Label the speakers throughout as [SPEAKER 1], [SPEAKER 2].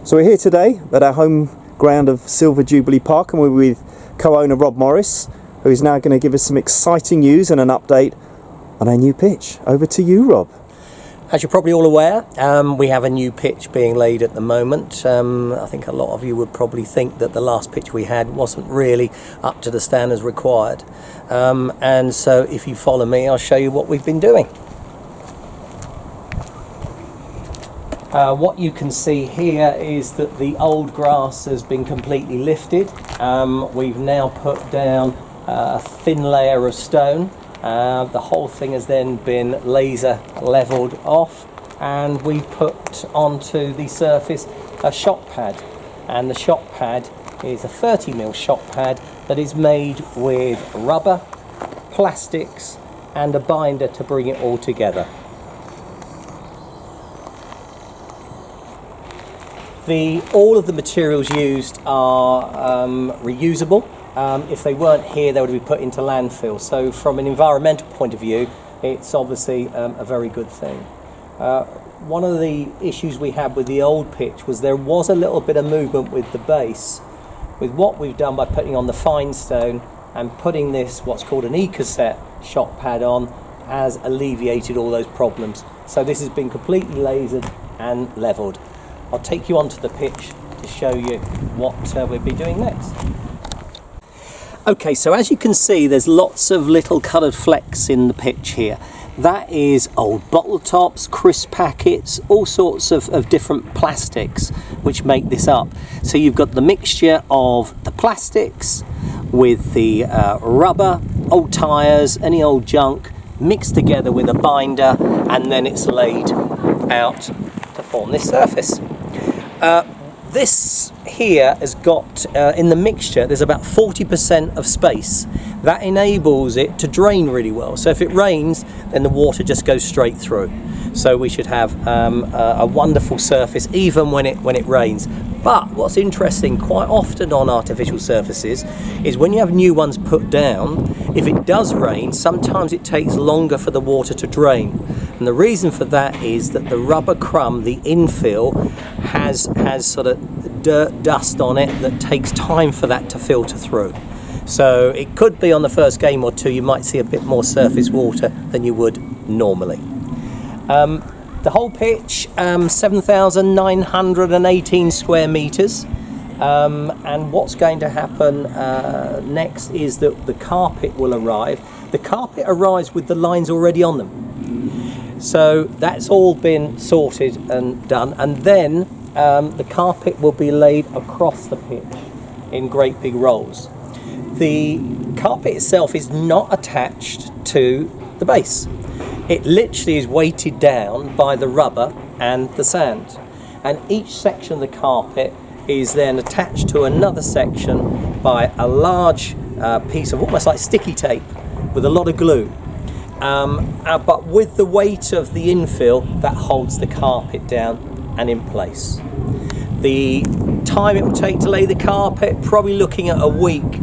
[SPEAKER 1] So we're here today at our home ground of Silver Jubilee Park, and we're with co-owner Rob Morris, who is now going to give us some exciting news and an update on our new pitch. Over to you, Rob.
[SPEAKER 2] As you're probably all aware, we have a new pitch being laid at the moment. I think a lot of you would probably think that the last pitch we had wasn't really up to the standards required. And so if you follow me, I'll show you what we've been doing. What you can see here is that the old grass has been completely lifted. We've now put down a thin layer of stone. The whole thing has then been laser levelled off, and we've put onto the surface a shot pad, and the shot pad is a 30mm shot pad that is made with rubber, plastics and a binder to bring it all together. All of the materials used are reusable. If they weren't here, they would be put into landfill. So from an environmental point of view, it's obviously a very good thing. One of the issues we had with the old pitch was there was a little bit of movement with the base. With what we've done by putting on the fine stone and putting this, what's called an e-cassette shot pad on, has alleviated all those problems. So this has been completely lasered and levelled. I'll take you onto the pitch to show you what we'll be doing next. Okay, so as you can see, there's lots of little coloured flecks in the pitch here. That is old bottle tops, crisp packets, all sorts of different plastics which make this up. So you've got the mixture of the plastics with the rubber, old tyres, any old junk, mixed together with a binder, and then it's laid out to form this surface. This here has got, in the mixture, there's about 40% of space. That enables it to drain really well. So if it rains, then the water just goes straight through. So we should have a wonderful surface even when it rains. But what's interesting, quite often on artificial surfaces, is when you have new ones put down, if it does rain, sometimes it takes longer for the water to drain. And the reason for that is that the rubber crumb, the infill, has sort of dirt, dust on it that takes time for that to filter through. So it could be on the first game or two you might see a bit more surface water than you would normally. The whole pitch, 7,918 square metres, and what's going to happen next is that the carpet will arrive. The carpet arrives with the lines already on them. So that's all been sorted and done, and then the carpet will be laid across the pitch in great big rolls. The carpet itself is not attached to the base. It literally is weighted down by the rubber and the sand, and each section of the carpet is then attached to another section by a large piece of almost like sticky tape with a lot of glue. But with the weight of the infill, that holds the carpet down and in place. The time it will take to lay the carpet, probably looking at a week,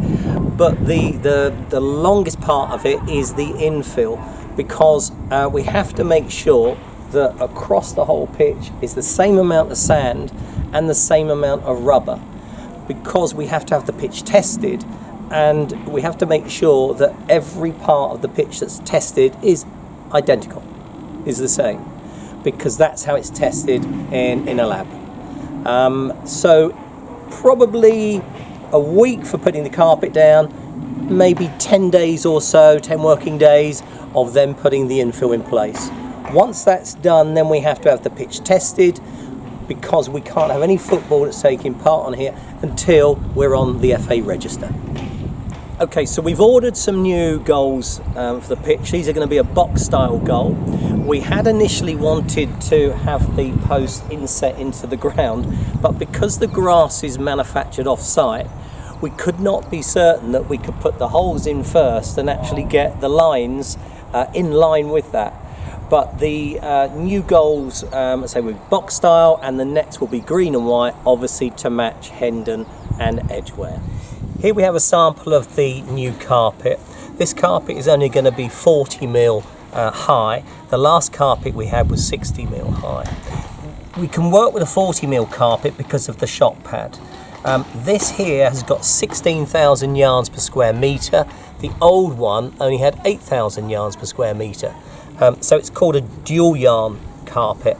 [SPEAKER 2] but the longest part of it is the infill, because we have to make sure that across the whole pitch is the same amount of sand and the same amount of rubber, because we have to have the pitch tested, and we have to make sure that every part of the pitch that's tested is identical, is the same, because that's how it's tested in a lab. So probably a week for putting the carpet down, maybe 10 days or so, 10 working days of them putting the infill in place. Once that's done, then we have to have the pitch tested, because we can't have any football that's taking part on here until we're on the FA register. Okay, so we've ordered some new goals for the pitch. These are going to be a box style goal. We had initially wanted to have the post inset into the ground, but because the grass is manufactured off site, we could not be certain that we could put the holes in first and actually get the lines in line with that. But the new goals, say with box style, and the nets will be green and white, obviously to match Hendon and Edgware. Here we have a sample of the new carpet. This carpet is only going to be 40mm high. The last carpet we had was 60mm high. we can work with a 40mm carpet because of the shock pad. This here has got 16,000 yards per square metre. The old one only had 8,000 yards per square metre. So it's called a dual yarn carpet.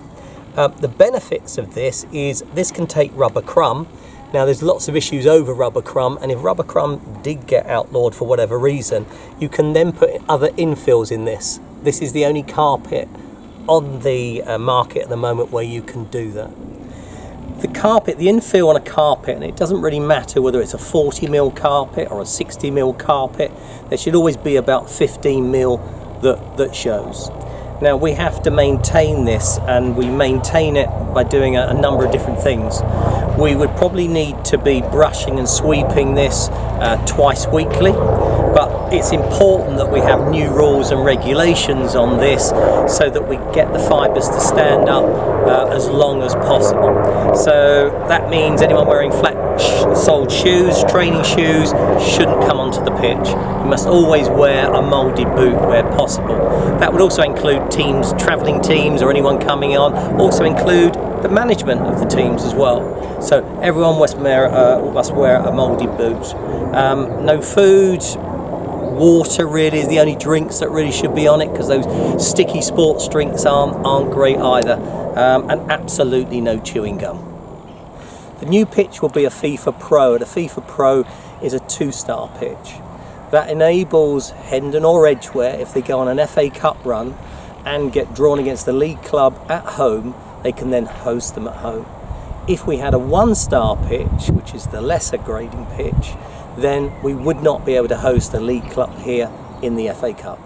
[SPEAKER 2] The benefits of this is this can take rubber crumb. Now there's lots of issues over rubber crumb, and if rubber crumb did get outlawed for whatever reason, you can then put other infills in this. This is the only carpet on the market at the moment where you can do that. The carpet, the infill on a carpet, and it doesn't really matter whether it's a 40mm carpet or a 60mm carpet, there should always be about 15mm that shows. Now we have to maintain this, and we maintain it by doing a number of different things. We would probably need to be brushing and sweeping this twice weekly, but it's important that we have new rules and regulations on this so that we get the fibres to stand up as long as possible. So that means anyone wearing flat-soled shoes, training shoes, shouldn't come onto the pitch. You must always wear a moulded boot where possible. That would also include teams, travelling teams, or anyone coming on, also include the management of the teams as well. So everyone must wear a moulded boot. No food, water really is the only drinks that really should be on it, because those sticky sports drinks aren't great either. And absolutely no chewing gum. The new pitch will be a FIFA Pro, and a FIFA Pro is a 2-star pitch. That enables Hendon or Edgware, if they go on an FA Cup run and get drawn against the league club at home, they can then host them at home. If we had a 1-star pitch, which is the lesser grading pitch, then we would not be able to host a league club here in the FA Cup.